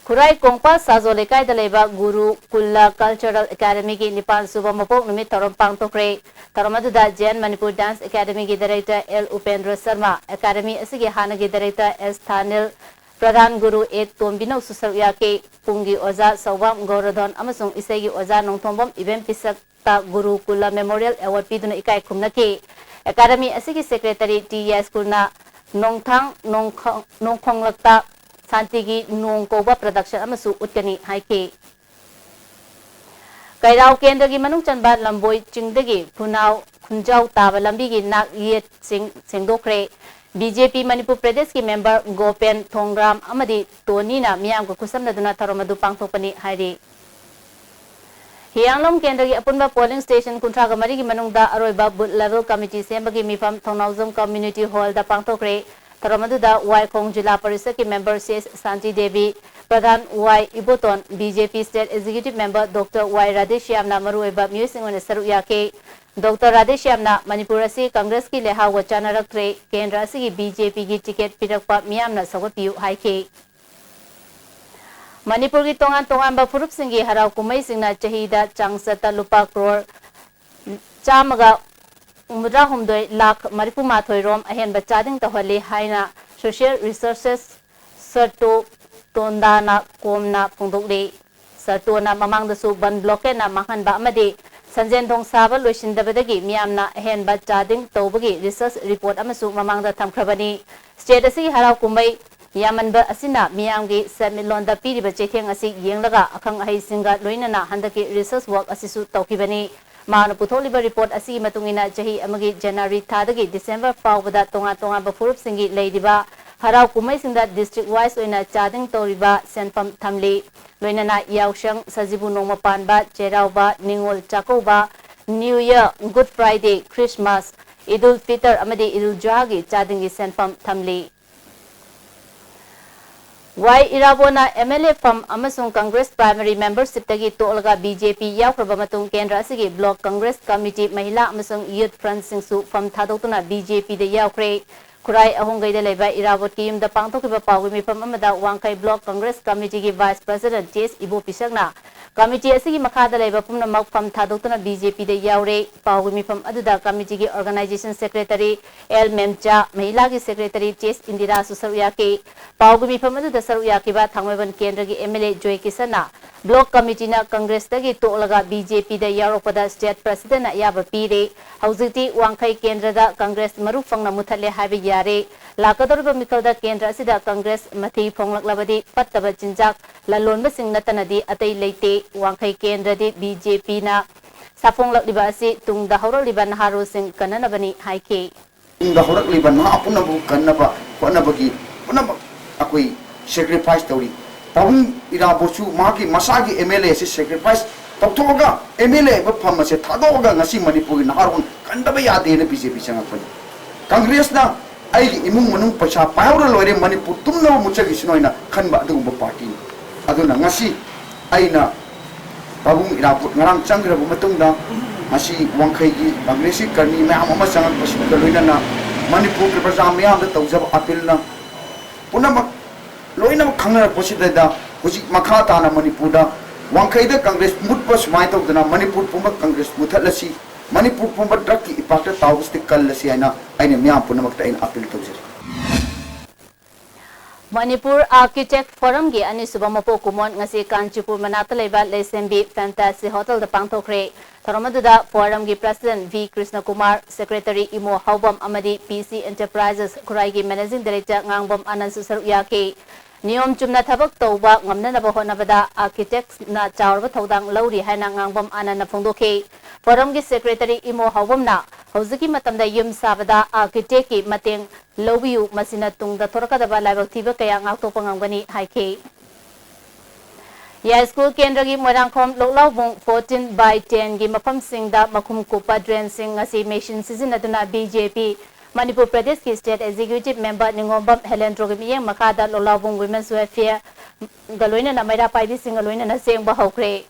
Kurai Kongpa Sazo Lekai Daleba Guru Kulla Cultural Academy Gi Nipan Suba Mapok Numit Thorom Pangtokre Thoromaduda Jain Manipur Dance Academy Gi Director L Upendra Sharma Academy Asigi Hana Gi Director S Thanil Pradhan Guru A Tombino Susarya Ke Pungi Oza Sawam Gauradon Amasung Isegi Oza Nongthombam Event Pisakta Guru Kulla Memorial Award Piduna Ikai Kumnake Academy Asigi Secretary T.S. Kurna Nongthang Nongkhong Lakta Santigi Nong Koba Production Amasu Utkani Haike Kairao Kendagi Manung Chanba Lamboi Chingdagi Punau Kunjau Taba Lambigi Nak Yet Singdokre BJP Manipur Pradesh ki member Gopen Thongram Amadi Tonina Miyam ko Kusamna Duna Tharomadu Pangthopani Hari Hianglom Kendagi Apunba Polling Station Kuntraga Marigi Manungda Aroiba Booth Level Committee Sembagi Mifam Thongnawzam Community Hall da Pangthokre Taramadda Y Kong Jila Parishad ki member says Santi Devi Pradhan Y Iboton BJP State Executive Member Dr. Y Radheshyamna Marueba Musing on Saru Yake Dr. Radheshyamna Manipur asi Congress ki leha wachana raktre Kendra asi BJP ki ticket pirakpa miyamna sawapiu haike Manipur ki tongan ba furup singi harau kumai singna chahida changsata lupa crore chamaga Umra Humdoi Lak Maripu Mathoi Rom Ahen Bachading Tahali Haina Social Resources Serto Tondana Komna Pungdokli Sertona Mamang the Suban Blockena Mahan Bamadi Sanjen Dong Saba Lushin Dabadagi Miamna Ahen Bachading Tobagi Research Report Amasu Mamang the Tamkrabani Statasi Harau Kumai Yamanba Asina Miamgi Samilonda Piri Bacheng Asi Yanglaga Akang Ahi Singa Luinana Handaki Research Work Asisu Tokibani Mano Putholiba report asi matungina jahi amagi January thadagi December fawbada tonga bafurup singi leidiba harau kumai singda district wise oina chading toriba senpam thamli loinana yaushang sajibu nongma panba cherauba ningol chakoba New Year Good Friday Christmas Idul Fitr amadi Idul Juhagi chadingi senpam thamli Y Irabona MLA from Amasung Congress Primary Membership Tagi Tolga BJP Yakrabamatung Kendra Sigi Block Congress Committee Mahila Amasung Youth Front Singsu from Thadotuna BJP the Yakre Kurai Ahongai de Leba Irabot Kim the Pangtokiba Pawi Mipam Amada Wankai Block Congress Committee Vice President J.S. Ibo Pisagna Committee Asigi Makada Leba Pumna Makpam Tadotana BJP de Yaure Pawi Mipam Aduda Committee Organization Secretary L. Memcha Mahilagi Secretary J.S. Indira Susaruyaki Pawi Mipam Aduda Saruyakiba Tangweban Kendragi MLA Joy Kisana Block Committee na Congress Tagi Tolaga BJP de Yaropada State President Yaba Pire Hauziti Wankai Kendra Congress Marufang Namutale Habi Yare Lakadorba Mikalda Kendra Sida Congress Mati Ponglak Labadi Pataba Jinjak Lalon Basing Natanadi Atay Late Wankai Kendra di BJP na Safonglak Libasi Tung the Horo Liban Haro Sing Kananabani Haike Tung the Horak Liban Hapunabu Kanaba Panabagi Punaba Akui sacrifice Tori Pahung Irabosu Maki Masagi MLA sacrifice Toktoga MLA Bapamase Tadoga Nasi Manipuri Naharun Kandabaya de BJP Sangapani Congress na ay imong manung pasya paura lore Manipur tumna muchagi sinoina kanba dugba party aduna ngasi ay na Pahung Irabot ngarang changra bu matungda ngasi wangkai gi Congress karni mayam ama sangat pasya loina na Manipur ke prasam mayam da tawjab appeal na punama loina khangna posida da huji makata na Manipur da Wankai da Congress mutpa sumai tau dana Manipur pumba Congress muthalasi Manipur pumba draki ipakta tawusti kallasi aina aina miyam punamakta aina appeal tawjari Manipur Architect Forum gi ani subamapo kumon ngasi Kanchipur manata leba Lesembi Fantasy Hotel da pangthokre Thoramaduda Forum gi President V Krishna Kumar Secretary Imo Haubam Amadi PC Enterprises Kurai gi Managing Director Ngangbam Anand Susaruyaki Niyom chumna thabak tawba ngamna na bahona bada architects na chawrba thodang lauri haina ngangbam anana phongdokhe forum gi secretary Imo Hawam na hoziki matamda yum sabada architect ki mateng lobiu masina tungda thorakada ba level thiba kaya ngakto pangangani haike ya school kendra gi morangkhom loklawbung 14/10 gi mafam singda makhum kupa drain sing ngasi machine season aduna BJP Manipur Pradesh ki State Executive Member Ningombam Helen Drogimiyang Makada Lolabung Women's Welfare Galoina na Maira Paibi Singaloina na Sengba Hokre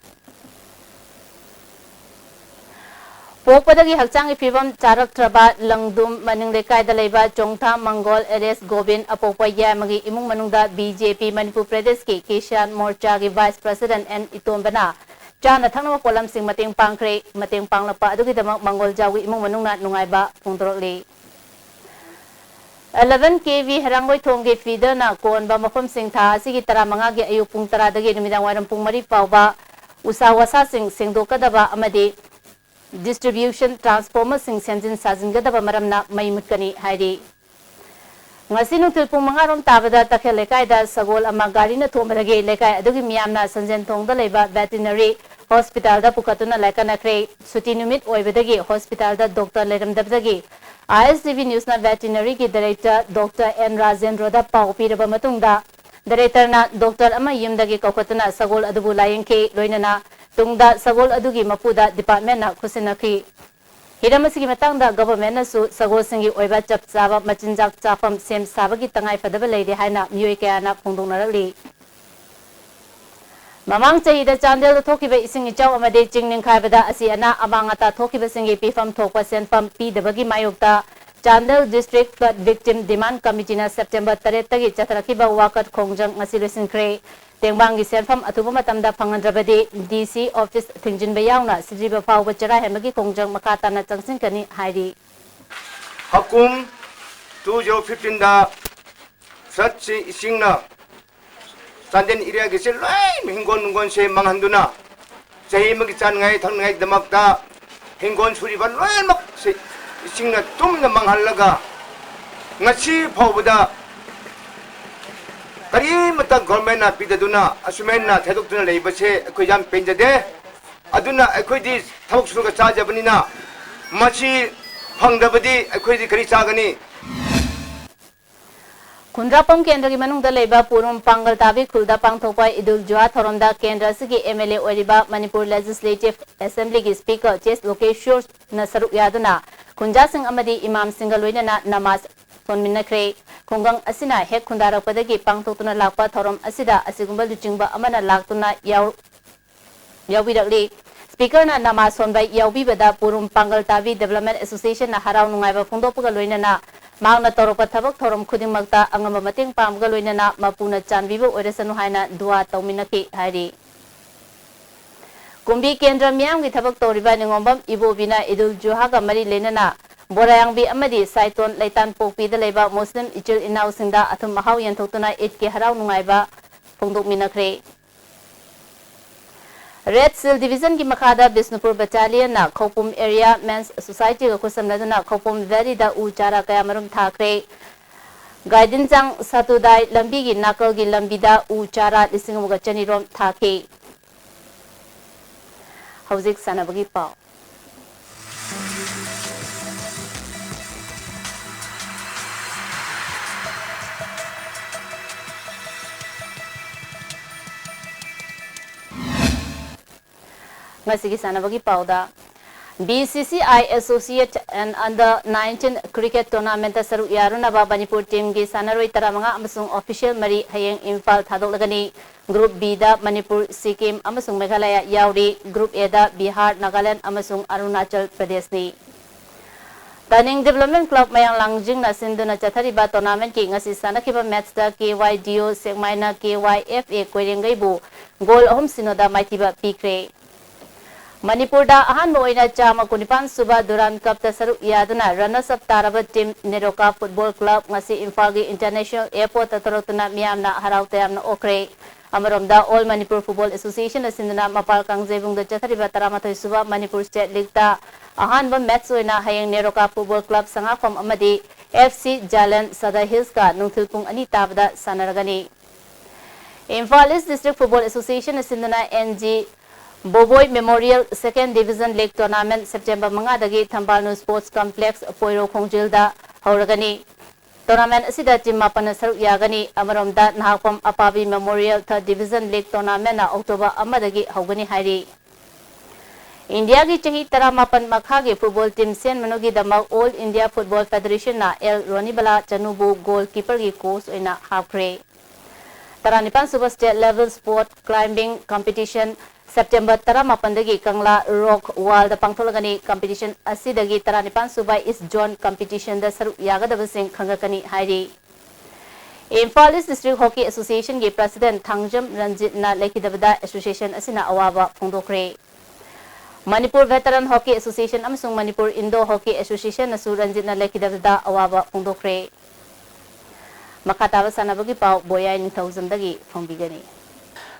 Pokpadagi Hakchang Ifibam Charak Traba Langdum Maning Lekai Daleba Chongtha Mangol Eres Gobin Apopaya Magi Imung Manungda BJP Manipur Pradesh ki Kishan Morcha ki Vice President N Itombana Chana Thangna Polam Sing Mating Pangkre Mating Panglapa Adugi Damak Mangol Jawi Imung Manungna Nungaiba Pungtorokli 11 kV Harangoi Thongge feeder na konba mafam sing tha sigi tara manga ge ayu pung tara dagi numidang waram pung mari pawba usawasa sing singdokadaba amadi distribution transformer sing senjin sajingadaba maramna maimutkani hairi ngasi nutil pung mangarom tabada takhel lekai da sagol ama gari na thomarage lekai adugi miyamna sanjen thongda leba veterinary hospital da pukatuna lekana kre suti numit oibadagi hospital da doctor leramdabdagi ISTV News na veterinary ki director Dr. N. Rajendra da pau piraba matungda director na Dr. ama yumdagi kokotuna sagol adubu layengke loinana tungda sagol adugi mapuda department na khusinaki hiramasi ki matangda government na su sagol singi oiba chap chaba machinjak chafam sem sabagi tangai fadaba leide haina miyoi kaya na phongdongnarali Mamang Chahida Chandel Tokiba ising ichaw amade chingning khaibada asi ana amangata Tokiba singi pifam thokpa senpam pidabagi mayokta Chandel District Flood Victim Demand Committee na September 3 tagi chathrakiba wakat khongjang ngasi lesinkre tengbangi senpam atuba matamda phangandrabadi DC office thingjinba yauna sijiba fawba chara hemagi khongjang makata na changsinkani hairi Hakum 2015 da satsi isingna Sandan area gisel lain hinggon se manghanduna sahi magi chan ngai thang ngai damakta hinggon suriban lain mak se singna tumna manghallaga ngasi phawda kari mata government na pidaduna asumen na thedukna leibase akoi jam penjade aduna akoi di thabuk suruga chajabanina machi phangdabadi akoi di kari chagani Kundrapam Kendra ki manungda leba purum pangal tabi khulda pangthokpa idul juha thoromda Kendra sigi MLA oriba Manipur Legislative Assembly ki Speaker Ches Lokeshwar na saruk yaduna Kunja Singh amadi Imam Singaloina na namaz sonminakre khungang asina hek khundarakpadagi pangthokuna lakpa thorom asida asigumba luchingba amana laktuna yawirakli Speaker na namaz sonbai yawbibada purum pangal tabi Development Association na harau nungaiba phungdokpaga loina na Magna toropa thabak thorom khudingmakta angama mating pamga loinana mapuna chanbibu oresanu haina dua tauminaki hari Kumbi Kendra Miam ki thabak toriba ningombam ibo bina Idul Juha ga mari lenana Borayang bi amadi Saiton Laitan Pokpi da leba Muslim ichil inaw singda athum mahaw yanthotuna it ki haraw nungaiba phongdok minakre Red Seal Division ki makhada Bisnupur Battalion na Khopum Area Men's Society ga kusamladuna Khopum Valley da uchara kaya marum thakre Guidance ang satudai lambi gi nakal gi lambida uchara lisingamuga chanirom thake Hauzik sanabagi pau Ngasigi sanabagi pauda BCCI Associate and Under 19 Cricket Tournament saru yaruna ba Manipur team gi sanaroi taramanga amasung official mari hayeng Imphal thadolagani Group B da Manipur Sikkim amasung Meghalaya yauri Group A da Bihar Nagaland amasung Arunachal Pradesh ni Taning Development Club mayang langjing na sinduna chathariba tournament ki ngasi sanakiba match da KYDO Sekmaina KYFA koirengai bu goal ahum sinoda maitiba pikre Manipur da ahan moina chama kunipan suba Duran Cup ta saru yaduna runners up taraba team Neroka Football Club ngasi Imphal gi International Airport atorotuna miyamna harau tayamna okre Amaromda All Manipur Football Association asinduna mapal kangjebung da chathariba taramathoi suba Manipur State League ta ahan ba match oina hayeng Neroka Football Club sangafam amadi FC Jalan Sada Hills ka nungthilpung ani tabda sanaragani Imphal East District Football Association asinduna NG Boboy Memorial Second Division League Tournament September mangadagi Thambanu Sports Complex Poiro Khongjilda hauragani Tournament asida team mapana saru yagani amaromda nahakpam apabi Memorial Third Division League Tournament na October amadagi haugani hairi India gi chahi taramapan makhagi football team sen manogi damak All India Football Federation na L Ronibala Chanubu goalkeeper gi coach oina hapre Taranipan Super State Level Sport Climbing Competition September Taramapandagi Kangla Rock Wall the Pangtolagani competition Asidagi Taranipan Subai is John competition the Saru Yagadavasing Kangakani Hairi. Imphal East District Hockey Association gi President Thangjam Ranjit na Lekidavada Association Asina Awaba Pongdokre. Manipur Veteran Hockey Association Amsung Manipur Indo Hockey Association Nasu Ranjit na Lekidavada Awaba Pongdokre. Makatawa sanabagi pau boya in 1000 dagi Fongbigani.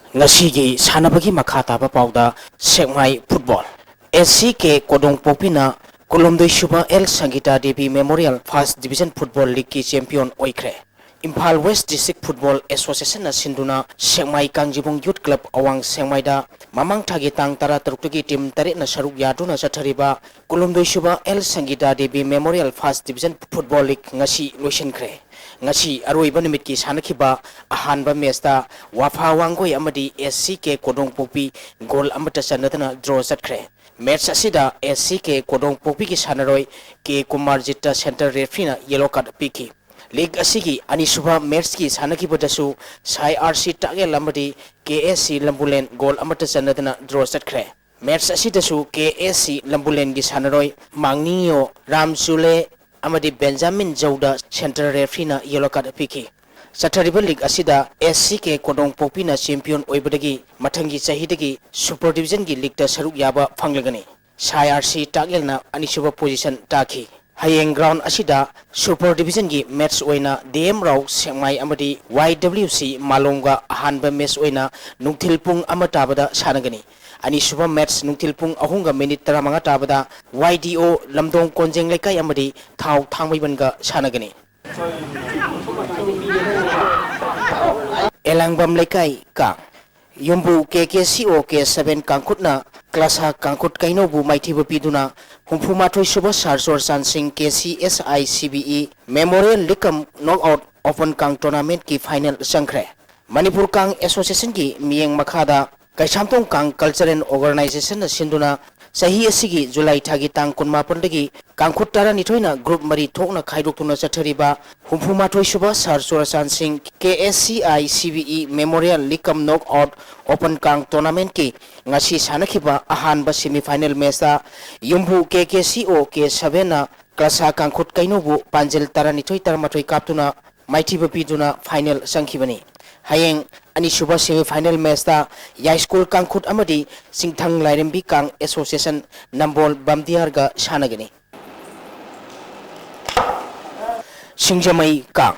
Ngasigi sanabagi makhataba pauda Sekmai Football SCK Kodong Popina Kolomdoi Shuba L Sangita Devi Memorial First Division Football League ki champion oikre Imphal West District Football Association na sinduna Sekmai Kangjibong Youth Club awang Sekmai da mamang thagi tang tara taruktugi team tare na saruk yaduna sathariba Kolomdoi Shuba L Sangita Devi Memorial First Division Football League ngasi loisenkre ngasi aroiba nimit ki sanakhiba ahanba mesta wafa wangoi amadi SCK Kodong Popi goal amata sanatana draw satkre match asida SCK Kodong Popi ki sanaroi ke Kumar Jitta center referee na yellow card piki league asigi anisuba match ki sanakhiba dasu sai RC tagel amadi KSC Lambulen goal amata sanatana draw satkre match asidasu KSC Lambulen gi sanaroi Mangninyo Ramsule amadi Benjamin Jauda center referee na yellow card piki Sathariba league asida SCK Kodong Popi na champion oibadagi mathangi chahidagi super division gi league ta saruk yaba phanglagani SIRC tagel na anisuba position takhi hayeng ground asida super division gi match oina DM Rao Sekmai amadi YWC Malonga ahanba match oina nungthilpung amatabada sanagani ani suba match nungtilpung ahunga minute taramanga tabada YDO lamdong konjeng lekai amadi thau thangmaibanga sanagani elangbam lekai ka yumbu KKCO K7 kangkutna klasa kangkut kainobu maithiba piduna humfumathoi suba sarsor sansing KCSI CBE Memorial Likam knockout open kang tournament ki final sangkhre Manipur Kang Association ki miyeng makhada Kaisamtong Kang Cultural Organization na sinduna sahi asigi July thagi tang kunmapandagi kangkhut tara nithoina group mari thokna khaidokuna chathariba humfumathoi suba sarsor sansing KSCI CBE Memorial Likam knockout open kang tournament ki ngasi sanakhiba ahanba semi final match ta yumbu KKCO K7 na Klasa Kangkhut Kainobu Panjel Taranithoi Taramatoi Kaptuna Maithiba Piduna final Sangkhibani. Hayeng Anisuba semi final match ta Yai School Kangkhut amadi Singthang Lairembi Kang Association Nambol Bamdiarga Shanagani. Singjamai Kang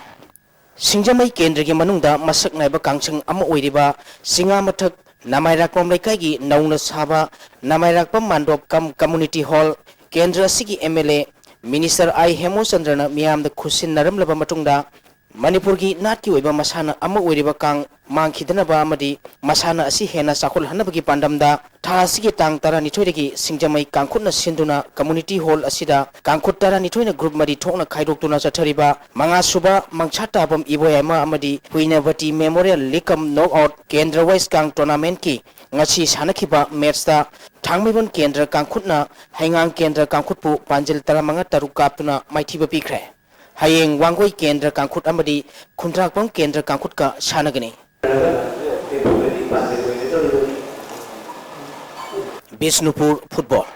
Singjamai Kendragi Manungda Masak Naiba Kangchang Ama Oiriba Singa Mathak Namairakpam Laikai Nauna Saba Namairakpam Mandop Kam Community Hall Kendra Sigi MLA Minister I Hemo Chandrana Miyam the Khusin Naram Laba Matungda Manipurgi Natki Oiba Masana Ama Oiriba Kang Mangkidanaba Amadi Masana Asi Hena Sakul Hanabagi Pandamda Tha Sigi Tang Tara Nithoidagi Singjamai Kangkhutna Sinduna Community Hall Asida Kangkhut Tara Nithoina Group Madi Thokna Khaidoktuna Chathariba Manga Suba Mangchata Bam Iboyama Amadi Huinavati Memorial Likam Knockout Kendra West Kang Tournament Ki Ngasi Sanakiba Match ta Thangmibon Kendra Kangkhutna Haingang Kendra Kangkhutpu Panjil Taramanga Taruk Kaptuna Maithiba Pikre Hayeng Wangoi Kendra Kangkhut amadi Kuntrakpam Kendra Kangkhut ka Shanagani. Bisnupur Football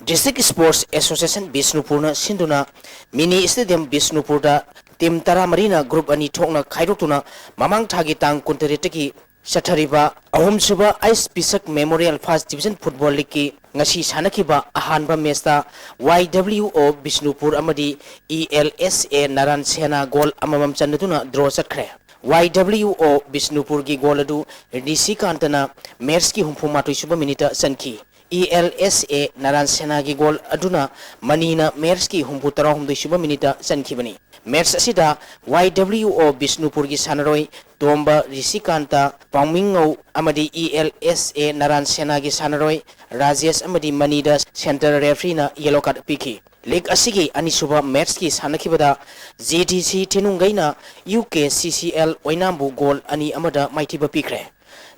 District Sports Association Bisnupur na Sinduna Mini Stadium Bisnupur da Tim Tara Marina Group ani Thokna Khaidoktuna Mamang Thagi Tang Kuntaretaki Sathariba Ahom Suba Ice Pisak Memorial First Division Football League ki ngasi sanakiba ahanba mesta YWO Bisnupur amadi ELSA Naran Sena goal amamam chanduna draw chatkre YWO Bisnupur gi goal adu DC Kantana Merski humphuma toisuba minute sanki ELSA Naran Sena gi goal aduna manina Merski humpu tarahum doisuba minute sanki bani Match asida YWO Bisnupur gi sanaroi Tomba Risikanta Pangmingau amadi ELSA Naran Sena gi sanaroi Rajesh amadi Manida Center referee na yellow card piki League asigi anisuba match ki sanakibada GTC Tinungaina UKCCL Oinambu goal ani amada maithiba pikre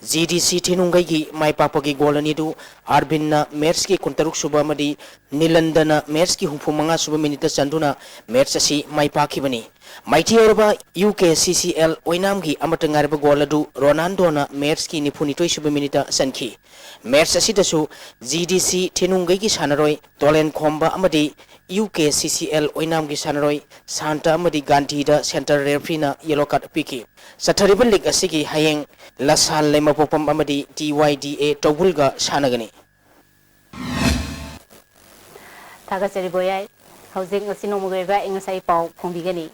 GDC Tinungai gi maipapagi goal ani du Arbinna match ki kuntaruk suba amadi Nilandana match ki humphumanga suba minute chanduna match asi maipakibani Mighty Orba UKCCL Oinamgi Amatangarba Goladu Ronaldo na match ki nipunitoi suba minute sanki match asidasu GDC Tinungai Sanaroi Tolen Komba amadi UKCCL Oinamgi Sanaroi Santa amadi Gandhi da center referee na yellow card piki Sathariban League asigi hayeng Lasal Lemapopam amadi TYDA Togulga Sanagani Tagaseri Boyai Housing Asinomugeva Ingasai Pau Kombigani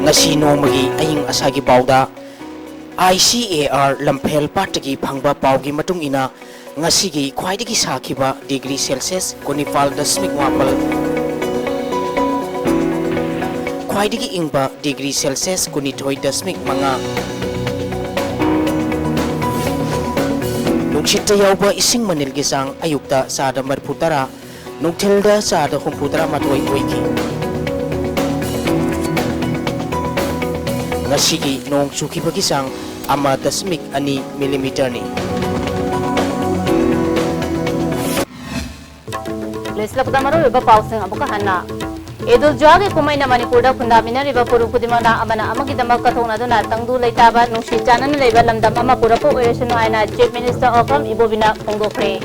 Ngasi nomagi aying asagi pauda ICAR Lampel Patagi Pangba Paugi Matung ina Ngasigi Kwaidigi Sakiba degree Celsius Konipal Dasmik Wapal Kwaidigi Ingba degree Celsius Kunitoy Dasmik Manga Nungshita Yauba Ising Manilgisang Ayukta Sada Marputara Nungtilda Sada Humputara Matoy Oiki Ngasigi Nong Chukibagisang Ama Dasmik Ani Millimeter ni Lesla Pudamaro Riba Pausing Abukahana Edul Jagi Kumaina Manipurda Kundamina Riba Puru Pudimana Amana Amagi Damakatona Dona Tangdu Laitaba Nushi Chanan Level Lamdam Amapurapo Oresano Aina Chief Minister of Ibobina Kongokre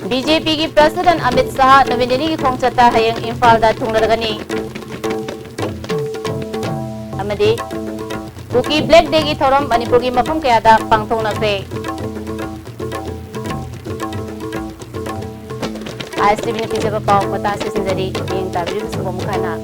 BJP ki President Amit Shah Navindini ki Khongchata Hayang Imphal da Thungragani Amadi Kuki Black Day ki Thoram Manipur ki Mafam kaya da Pangthongnakre ISTV ni pijaba pau mata se sinjari yang tabiri semua mukana